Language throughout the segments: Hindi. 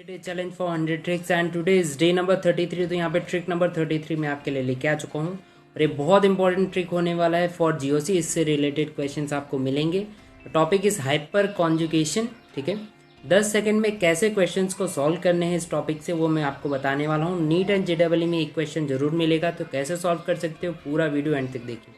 Day challenge for 100 tricks and today is day number 33। तो यहाँ पे ट्रिक नंबर 33 में आपके लिए लेके आ चुका हूँ और ये बहुत इंपॉर्टेंट ट्रिक होने वाला है फॉर जीओसी। इससे रिलेटेड क्वेश्चंस आपको मिलेंगे। Topic is hyper conjugation. ठीक है, 10 सेकंड में कैसे क्वेश्चंस को सॉल्व करने हैं इस टॉपिक से वो मैं आपको बताने वाला हूँ। नीट एंड जेईई में एक क्वेश्चन जरूर मिलेगा, तो कैसे सॉल्व कर सकते हो पूरा वीडियो एंड तक देखिए।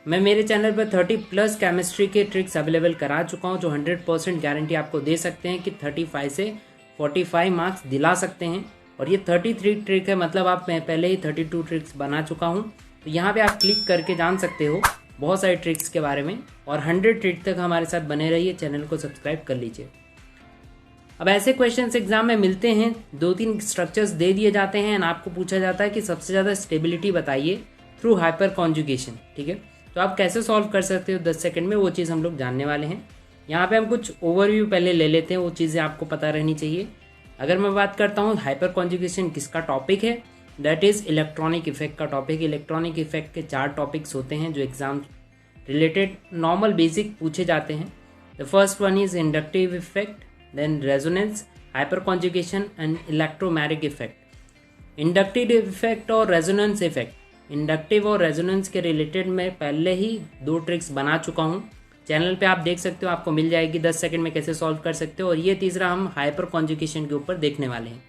मैं मेरे चैनल पर 30+ केमिस्ट्री के ट्रिक्स अवेलेबल करा चुका हूँ जो 100% गारंटी आपको दे सकते हैं कि 35 से 45 मार्क्स दिला सकते हैं। और ये 33 ट्रिक है, मतलब आप मैं पहले ही 32 ट्रिक्स बना चुका हूँ। तो यहाँ पे आप क्लिक करके जान सकते हो बहुत सारे ट्रिक्स के बारे में। और 100 ट्रिक तक हमारे साथ बने रहिए, चैनल को सब्सक्राइब कर लीजिए। अब ऐसे क्वेश्चंस एग्जाम में मिलते हैं, 2-3 स्ट्रक्चर्स दे दिए जाते हैं, आपको पूछा जाता है कि सबसे ज़्यादा स्टेबिलिटी बताइए थ्रू हाइपर कॉन्जुगेशन। ठीक है, तो आप कैसे सॉल्व कर सकते हो 10 सेकंड में, वो चीज़ हम लोग जानने वाले हैं। यहाँ पे हम कुछ ओवरव्यू पहले ले लेते हैं, वो चीज़ें आपको पता रहनी चाहिए। अगर मैं बात करता हूँ हाइपर कॉन्जुगेशन किसका टॉपिक है, दैट इज़ इलेक्ट्रॉनिक इफेक्ट का टॉपिक। इलेक्ट्रॉनिक इफेक्ट के 4 टॉपिक्स होते हैं जो एग्जाम रिलेटेड नॉर्मल बेसिक पूछे जाते हैं। The first one is inductive effect, then resonance, hyperconjugation and electromagnetic effect. Inductive effect और रेजोनेंस इफेक्ट, इंडक्टिव और रेजोनेंस के रिलेटेड मैं पहले ही 2 ट्रिक्स बना चुका हूँ, चैनल पे आप देख सकते हो, आपको मिल जाएगी 10 सेकंड में कैसे सॉल्व कर सकते हो। और ये तीसरा हम हाइपर कॉन्जुगेशन के ऊपर देखने वाले हैं।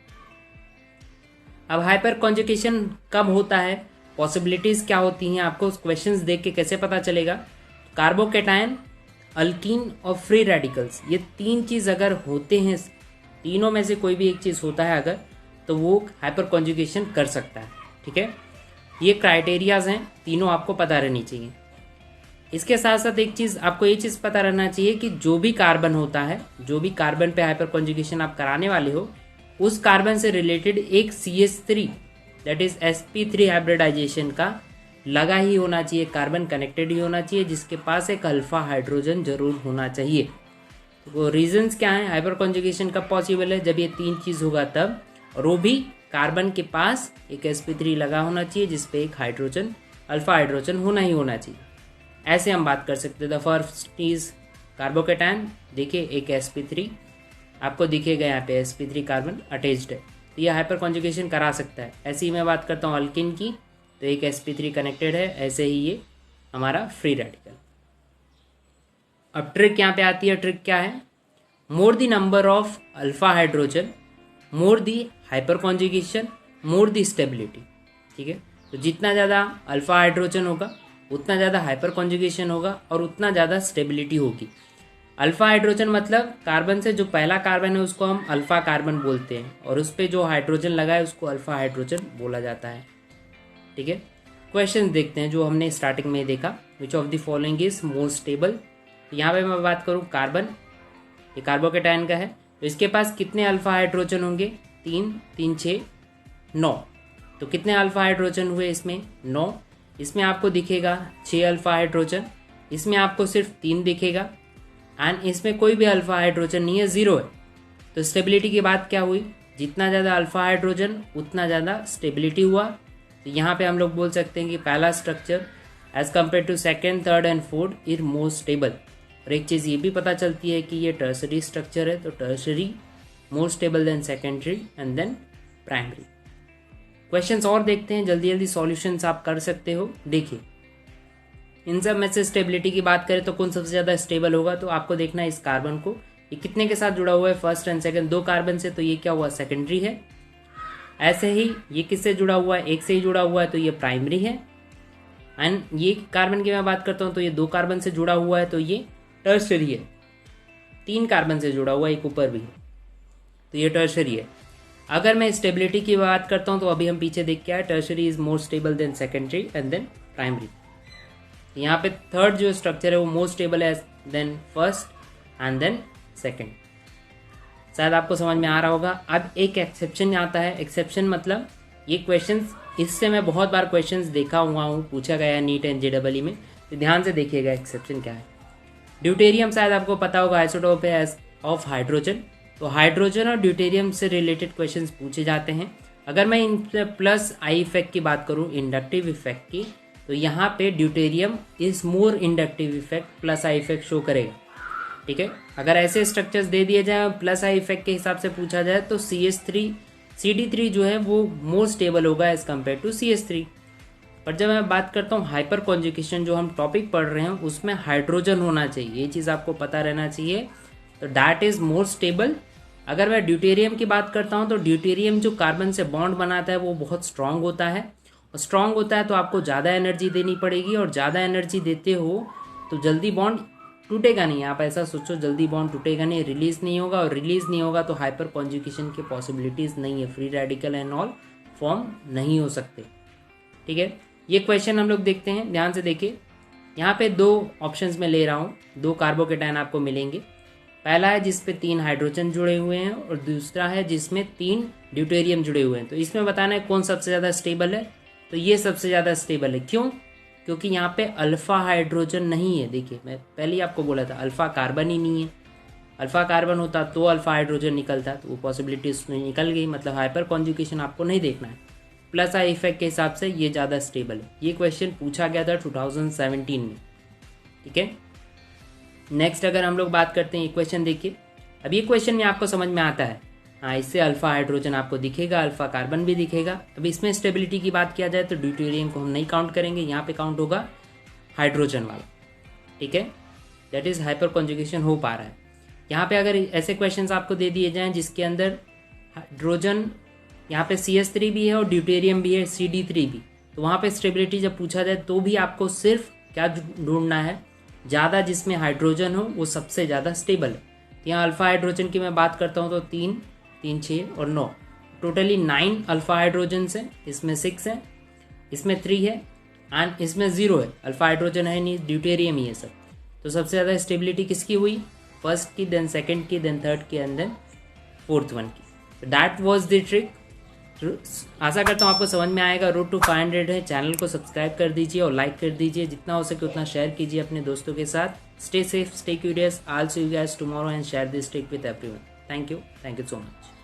अब हाइपर कॉन्जुगेशन कब होता है, पॉसिबिलिटीज क्या होती हैं, आपको क्वेश्चंस देख के कैसे पता चलेगा। कार्बोकेटायन, अल्कीन और फ्री रेडिकल्स, ये 3 चीज़ अगर होते हैं, तीनों में से कोई भी एक चीज़ होता है अगर, तो वो हाइपर कॉन्जुगेशन कर सकता है। ठीक है, ये क्राइटेरियाज हैं, तीनों आपको पता रहनी चाहिए। इसके साथ साथ एक चीज़ आपको ये चीज़ पता रहना चाहिए कि जो भी कार्बन होता है, जो भी कार्बन पे हाइपर कॉन्जुगेशन आप कराने वाले हो, उस कार्बन से रिलेटेड एक CH3 that is sp3 hybridisation का लगा ही होना चाहिए, कार्बन कनेक्टेड ही होना चाहिए, जिसके पास एक अल्फा हाइड्रोजन जरूर होना चाहिए। वो रीजंस क्या है, हाइपर कॉन्जुगेशन कब पॉसिबल है, जब ये 3 चीज़ होगा तब, और वो भी कार्बन के पास एक sp3 लगा होना चाहिए जिसपे एक हाइड्रोजन, अल्फा हाइड्रोजन होना ही होना चाहिए। ऐसे हम बात कर सकते हैं। द फर्स्ट इज कार्बोकेटायन, देखिए एक sp3 आपको दिखेगा, यहाँ पे sp3 कार्बन अटैच्ड है, तो ये हाइपर कॉन्जुगेशन करा सकता है। ऐसे ही मैं बात करता हूँ अल्किन की, तो एक sp3 कनेक्टेड है, ऐसे ही ये हमारा फ्री रेडिकल। अब ट्रिक यहाँ पे आती है, ट्रिक क्या है, more the number of alpha hydrogen, more the hyper conjugation, more the stability. ठीक है, तो जितना ज़्यादा अल्फा हाइड्रोजन होगा उतना ज़्यादा हाइपर कॉन्जुगेशन होगा और उतना ज़्यादा स्टेबिलिटी होगी। अल्फा हाइड्रोजन मतलब कार्बन से जो पहला कार्बन है उसको हम अल्फा कार्बन बोलते हैं, और उस पर जो हाइड्रोजन लगा है उसको अल्फा हाइड्रोजन बोला जाता है। ठीक है, क्वेश्चन देखते हैं जो हमने स्टार्टिंग में देखा, which of the following is more stable. यहाँ पे मैं बात करूँ कार्बन, ये कार्बोकेटायन का है, तो इसके पास कितने अल्फा हाइड्रोजन होंगे, 3, 3, 6, 9। तो कितने अल्फा हाइड्रोजन हुए इसमें, 9। इसमें आपको दिखेगा 6 अल्फा हाइड्रोजन, इसमें आपको सिर्फ 3 दिखेगा, एंड इसमें कोई भी अल्फा हाइड्रोजन नहीं है, 0 है। तो स्टेबिलिटी की बात क्या हुई, जितना ज़्यादा अल्फा हाइड्रोजन उतना ज़्यादा स्टेबिलिटी हुआ। तो यहाँ पे हम लोग बोल सकते हैं कि पहला structure as compare to second, third and fourth is more stable. और एक चीज़ ये भी पता चलती है कि ये टर्सरी स्ट्रक्चर है, तो tertiary more stable than secondary and then primary. Questions और देखते हैं, जल्दी जल्दी सॉल्यूशंस आप कर सकते हो। देखिए, इन सब में से स्टेबिलिटी की बात करें तो कौन सबसे ज़्यादा स्टेबल होगा, तो आपको देखना है इस कार्बन को, ये कितने के साथ जुड़ा हुआ है, फर्स्ट एंड सेकंड, 2 कार्बन से, तो ये क्या हुआ, सेकेंडरी है। ऐसे ही ये किससे जुड़ा हुआ है, एक से ही जुड़ा हुआ है, तो ये प्राइमरी है। एंड ये कार्बन की मैं बात करता हूँ तो ये 2 कार्बन से जुड़ा हुआ है, तो ये टर्शरी है। 3 कार्बन से जुड़ा हुआ है, एक ऊपर भी है, तो ये टर्शरी है। अगर मैं स्टेबिलिटी की बात करता हूँ तो अभी हम पीछे देख के आए, tertiary is more stable than secondary and then primary. यहाँ पे थर्ड जो स्ट्रक्चर है वो मोर स्टेबल है than first and then second. शायद आपको समझ में आ रहा होगा। अब एक एक्सेप्शन आता है, एक्सेप्शन मतलब ये क्वेश्चंस, इससे मैं बहुत बार क्वेश्चंस देखा हुआ हूँ, पूछा गया है नीट एंड जेईई में, तो ध्यान से देखिएगा एक्सेप्शन क्या है। ड्यूटेरियम शायद आपको पता होगा, आइसोटोप है ऑफ हाइड्रोजन, तो हाइड्रोजन और ड्यूटेरियम से रिलेटेड क्वेश्चंस पूछे जाते हैं। अगर मैं इन प्लस आई इफेक्ट की बात करूं, इंडक्टिव इफेक्ट की, तो यहाँ पे deuterium is more inductive effect, plus I effect show करेगा। ठीक है। अगर ऐसे स्ट्रक्चर्स दे दिए जाए प्लस आई इफेक्ट के हिसाब से पूछा जाए तो CD3 जो है वो मोर स्टेबल होगा एज कम्पेयर टू CH3। पर जब मैं बात करता हूँ हाइपर कॉन्जुगेशन जो हम टॉपिक पढ़ रहे हैं उसमें हाइड्रोजन होना चाहिए, ये चीज़ आपको पता रहना चाहिए। तो दैट इज मोर स्टेबल। अगर मैं ड्यूटेरियम की बात करता हूँ तो ड्यूटेरियम जो कार्बन से बॉन्ड बनाता है वो बहुत स्ट्रांग होता है, और स्ट्रांग होता है तो आपको ज़्यादा एनर्जी देनी पड़ेगी, और ज़्यादा एनर्जी देते हो तो जल्दी बॉन्ड टूटेगा नहीं। आप ऐसा सोचो, जल्दी बॉन्ड टूटेगा नहीं, रिलीज नहीं होगा, और रिलीज नहीं होगा तो हाइपर कॉन्जुगेशन की पॉसिबिलिटीज नहीं है, free radical and all form नहीं हो सकते। ठीक है, ये क्वेश्चन हम लोग देखते हैं, ध्यान से देखिए। यहाँ पे 2 ऑप्शंस में ले रहा हूँ, 2 कार्बोकेटायन आपको मिलेंगे। पहला है जिसपे 3 हाइड्रोजन जुड़े हुए हैं, और दूसरा है जिसमें 3 ड्यूटेरियम जुड़े हुए हैं। तो इसमें बताना है कौन सबसे ज़्यादा स्टेबल है। तो ये सबसे ज़्यादा स्टेबल है, क्यों? क्योंकि यहाँ पे अल्फा हाइड्रोजन नहीं है। देखिए, मैं पहले ही आपको बोला था अल्फा कार्बन ही नहीं है। अल्फा कार्बन होता तो अल्फा हाइड्रोजन निकलता, तो वो पॉसिबिलिटी उसमें निकल गई, मतलब हाइपर कॉन्जुगेशन आपको नहीं देखना है। प्लस आई इफेक्ट के हिसाब से ये ज़्यादा स्टेबल है। ये क्वेश्चन पूछा गया था 2017 में। ठीक है, नेक्स्ट अगर हम लोग बात करते हैं, ये क्वेश्चन देखिए। अब ये क्वेश्चन में आपको समझ में आता है, हाँ, इससे अल्फा हाइड्रोजन आपको दिखेगा, अल्फा कार्बन भी दिखेगा। अब इसमें स्टेबिलिटी की बात किया जाए तो ड्यूटेरियम को हम नहीं काउंट करेंगे, यहाँ पे काउंट होगा हाइड्रोजन वाला। ठीक है, दैट इज हाइपर कॉन्जुगेशन हो पा रहा है। यहाँ पे अगर ऐसे क्वेश्चंस आपको दे दिए जाएं जिसके अंदर हाइड्रोजन, यहाँ पे CH3 भी है और ड्यूटेरियम भी है, CD3 भी, तो वहाँ पे स्टेबिलिटी जब पूछा जाए तो भी आपको सिर्फ क्या ढूंढना है, ज़्यादा जिसमें हाइड्रोजन हो वो सबसे ज़्यादा स्टेबल है। यहाँ अल्फा हाइड्रोजन की मैं बात करता हूँ तो 3, 6 और 9, टोटली 9 अल्फा हाइड्रोजन है। इसमें 6 है, इसमें 3 है, एंड इसमें 0 है। अल्फा हाइड्रोजन है नहीं, ड्यूटेरियम ही है सब। तो सबसे ज़्यादा स्टेबिलिटी किसकी हुई? फर्स्ट की, देन सेकंड की, देन थर्ड की, एंड देन फोर्थ वन की। That was the trick. आशा करता हूँ आपको समझ में आएगा। रोड टू 500 है। चैनल को सब्सक्राइब कर दीजिए और लाइक कर दीजिए, जितना हो सके उतना शेयर कीजिए अपने दोस्तों के साथ। Stay safe, stay curious. I'll see you guys tomorrow and share this trick with everyone. Thank you so much.